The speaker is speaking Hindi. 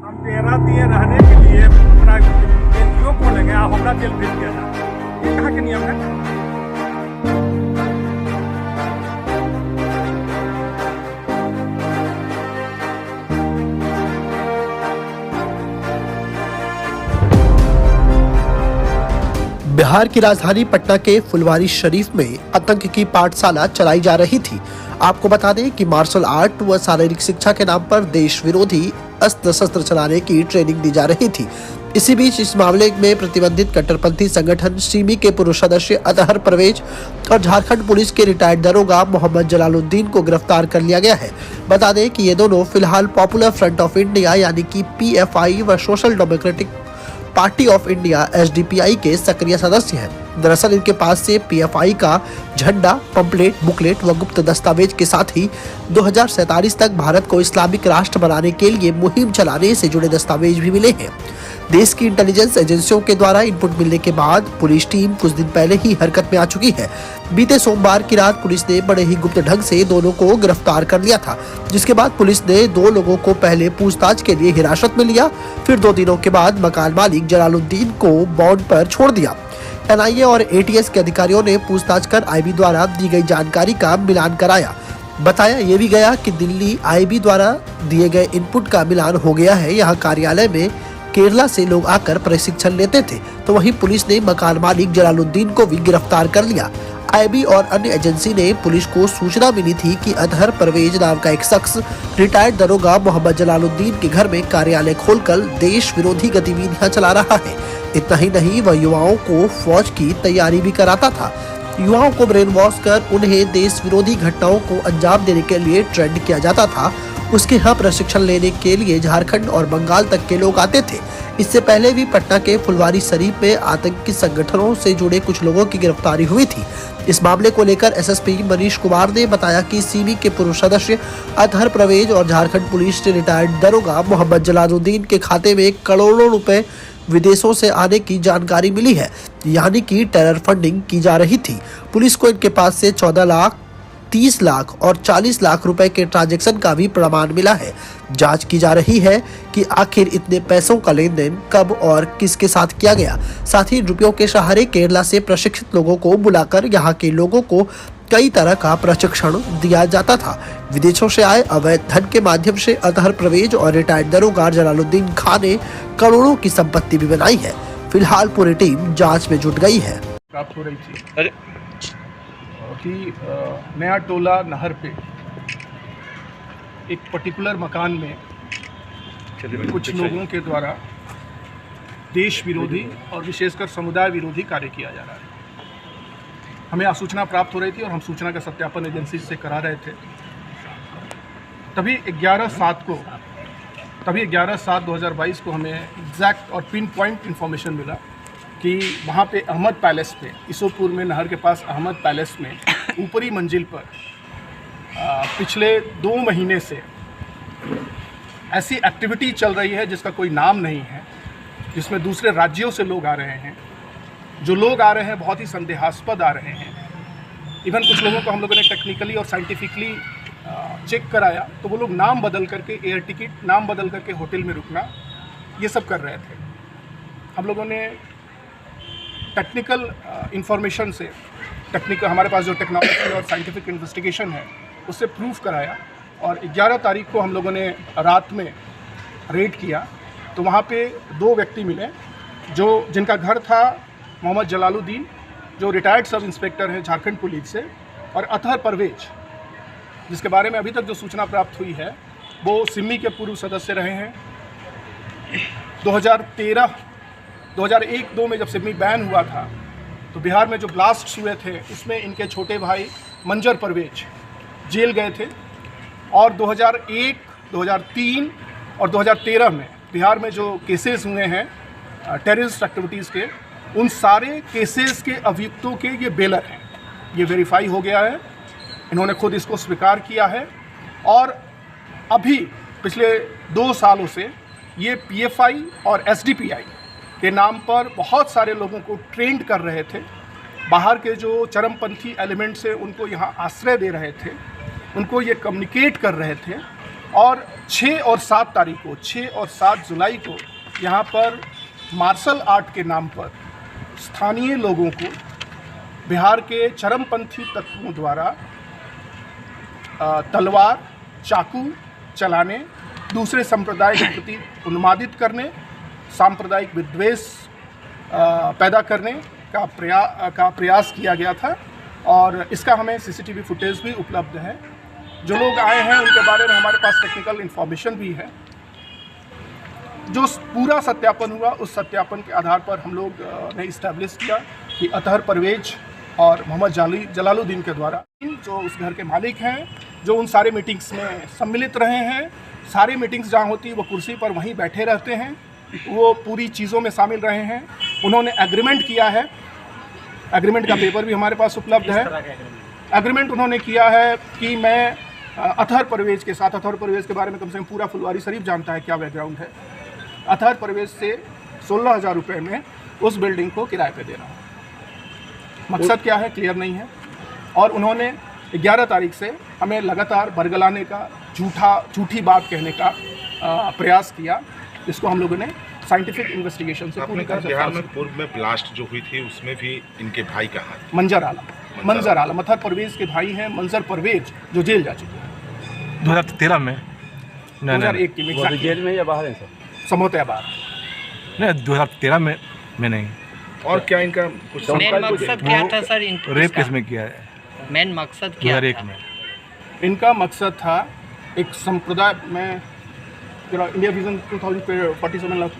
हम डेरा दिए रहने के लिए अपना एनजीओ को लगे हमरा जेल भेज दिया जाए, ये कहाँ के नियम है? बिहार की राजधानी पटना के फुलवारी शरीफ में आतंक की पाठशाला चलाई जा रही थी। आपको बता दें कि मार्शल आर्ट व शारीरिक शिक्षा के नाम पर देश विरोधी अस्त्र शस्त्र चलाने की ट्रेनिंग दी जा रही थी। इसी बीच इस मामले में प्रतिबंधित कट्टरपंथी संगठन सिमी के पूर्व सदस्य अतहर परवेज और झारखंड पुलिस के रिटायर्ड दरोगा मोहम्मद जलालुद्दीन को गिरफ्तार कर लिया गया है। बता दें कि ये दोनों फिलहाल पॉपुलर फ्रंट ऑफ इंडिया यानी कि PFI व social democratic party of India SDPI के सक्रिय सदस्य हैं। दरअसल इनके पास से PFI का झंडा, पंपलेट, बुकलेट व गुप्त दस्तावेज के साथ ही 2047 तक भारत को इस्लामिक राष्ट्र बनाने के लिए मुहिम चलाने से जुड़े दस्तावेज भी मिले हैं। देश की इंटेलिजेंस एजेंसियों के द्वारा इनपुट मिलने के बाद पुलिस टीम कुछ दिन पहले ही हरकत में आ चुकी है। बीते सोमवार की रात पुलिस ने बड़े ही गुप्त ढंग से दोनों को गिरफ्तार कर लिया था, जिसके बाद पुलिस ने दो लोगों को पहले पूछताछ के लिए हिरासत में लिया, फिर 2 दिनों के बाद मकान मालिक जलालुद्दीन को बॉन्ड पर छोड़ दिया। NIA और ATS के अधिकारियों ने पूछताछ कर IB द्वारा दी गई जानकारी का मिलान कराया। बताया ये भी गया कि दिल्ली IB द्वारा दिए गए इनपुट का मिलान हो गया है। यहाँ कार्यालय में केरला से लोग आकर प्रशिक्षण लेते थे, तो वहीं पुलिस ने मकान मालिक जलालुद्दीन को भी गिरफ्तार कर लिया। IB और अन्य एजेंसी ने पुलिस को सूचना मिली थी कि अतहर परवेज नाम का एक शख्स रिटायर्ड दरोगा मोहम्मद जलालुद्दीन के घर में कार्यालय खोलकर देश विरोधी गतिविधियां चला रहा है। इतना ही नहीं, वह युवाओं को फौज की तैयारी भी कराता था। युवाओं को ब्रेन वॉश कर उन्हें देश विरोधी घटनाओं को अंजाम देने के लिए ट्रेंड किया जाता था। उसके यहाँ प्रशिक्षण लेने के लिए झारखंड और बंगाल तक के लोग आते थे। इससे पहले भी पटना के फुलवारी शरीफ में आतंकी संगठनों से जुड़े कुछ लोगों की गिरफ्तारी हुई थी। इस मामले को लेकर SSP मनीष कुमार ने बताया कि सिमी के पूर्व सदस्य अतहर परवेज और झारखंड पुलिस के रिटायर्ड दरोगा मोहम्मद जलालुद्दीन के खाते में करोड़ों रुपए विदेशों से आने की जानकारी मिली है, यानी कि टेरर फंडिंग की जा रही थी। पुलिस को इनके पास से 14 लाख, 30 लाख और 40 लाख रुपए के ट्रांजैक्शन का भी प्रमाण मिला है। जांच की जा रही है कि आखिर इतने पैसों का लेन देन कब और किसके साथ किया गया। साथ ही रुपयों के सहारे केरला से प्रशिक्षित लोगों को बुलाकर यहाँ के लोगों को कई तरह का प्रशिक्षण दिया जाता था। विदेशों से आए अवैध धन के माध्यम से अतहर परवेज और रिटायर्ड दरोगा जलालुद्दीन खान ने करोड़ों की संपत्ति भी बनाई है। फिलहाल पूरी टीम जांच में जुट गई है। प्राप्त हो रही थी कि नया टोला नहर पे एक पर्टिकुलर मकान में कुछ लोगों के द्वारा देश विरोधी और विशेषकर समुदाय विरोधी कार्य किया जा रहा है। हमें सूचना प्राप्त हो रही थी और हम सूचना का सत्यापन एजेंसी से करा रहे थे। तभी 11/7/2022 को हमें एग्जैक्ट और पिन पॉइंट इन्फॉर्मेशन मिला कि वहाँ पे अहमद पैलेस पे, ईसोपुर में नहर के पास अहमद पैलेस में ऊपरी मंजिल पर पिछले 2 महीने से ऐसी एक्टिविटी चल रही है जिसका कोई नाम नहीं है, जिसमें दूसरे राज्यों से लोग आ रहे हैं। जो लोग आ रहे हैं बहुत ही संदेहास्पद आ रहे हैं। इवन कुछ लोगों को हम लोगों ने टेक्निकली और साइंटिफिकली चेक कराया, तो वो लोग नाम बदल करके, एयर टिकट नाम बदल करके होटल में रुकना, ये सब कर रहे थे। हम लोगों ने टेक्निकल इंफॉर्मेशन से, हमारे पास जो टेक्नोलॉजी और साइंटिफिक इन्वेस्टिगेशन है उससे प्रूफ कराया, और 11 तारीख को हम लोगों ने रात में रेड किया तो वहाँ पे 2 व्यक्ति मिले जिनका घर था मोहम्मद जलालुद्दीन, जो रिटायर्ड सब इंस्पेक्टर हैं झारखंड पुलिस से, और अतहर परवेज, जिसके बारे में अभी तक जो सूचना प्राप्त हुई है वो सिमी के पूर्व सदस्य रहे हैं। 2001-2 में जब सिमी बैन हुआ था तो बिहार में जो ब्लास्ट हुए थे उसमें इनके छोटे भाई मंजर परवेज जेल गए थे, और 2001, 2003 और 2013 में बिहार में जो केसेस हुए हैं टेररिस्ट एक्टिविटीज़ के, उन सारे केसेस के अभियुक्तों के ये बेलर हैं। ये वेरीफाई हो गया है, इन्होंने खुद इसको स्वीकार किया है। और अभी पिछले 2 सालों से ये PFI और SDPI के नाम पर बहुत सारे लोगों को ट्रेंड कर रहे थे। बाहर के जो चरमपंथी एलिमेंट्स हैं उनको यहाँ आश्रय दे रहे थे, उनको ये कम्युनिकेट कर रहे थे, और 6 और 7 तारीख को 6 और 7 जुलाई को यहाँ पर मार्शल आर्ट के नाम पर स्थानीय लोगों को बिहार के चरमपंथी तत्वों द्वारा तलवार चाकू चलाने, दूसरे संप्रदाय के प्रति उन्मादित करने, सांप्रदायिक विद्वेष पैदा करने का प्रयास किया गया था। और इसका हमें सीसीटीवी फुटेज भी उपलब्ध है। जो लोग आए हैं उनके बारे में हमारे पास टेक्निकल इन्फॉर्मेशन भी है। जो पूरा सत्यापन हुआ उस सत्यापन के आधार पर हम लोग ने इस्टेब्लिश किया कि अतहर परवेज और मोहम्मद जलालुद्दीन के द्वारा, जो उस घर के मालिक हैं, जो उन सारे मीटिंग्स में सम्मिलित रहे हैं, सारी मीटिंग्स जहाँ होती है वो कुर्सी पर वहीं बैठे रहते हैं, वो पूरी चीज़ों में शामिल रहे हैं। उन्होंने एग्रीमेंट किया है, एग्रीमेंट का पेपर भी हमारे पास उपलब्ध है। एग्रीमेंट उन्होंने किया है कि मैं अतहर परवेज के साथ, अतहर परवेज के बारे में कम से कम पूरा फुलवारी शरीफ जानता है क्या बैकग्राउंड है, अतहर परवेज से 16,000 रुपये में उस बिल्डिंग को किराए पे दे रहा हूँ। मकसद क्या है क्लियर नहीं है। और उन्होंने 11 तारीख से हमें लगातार बरगलाने का, झूठी बात कहने का प्रयास किया, जिसको हम लोगों ने साइंटिफिक इन्वेस्टिगेशन से पूरी तरह से। बिहार में पूर्व में ब्लास्ट जो हुई थी उसमें भी इनके भाई का हाथ, मंजर आलम अतहर परवेज के भाई हैं, मंजर परवेज, जो जेल जा चुके हैं 2013 में। 2001 की वो तो जेल में या बाहर है सर? समोते बाहर नहीं, 2013 में नहीं। और क्या इनका कुछ मेन मकसद क्या था सर? रेप केस में किया है मेन मकसद क्या 2001 था? में। इनका मकसद था एक संप्रदाय में, इंडिया विजन 2047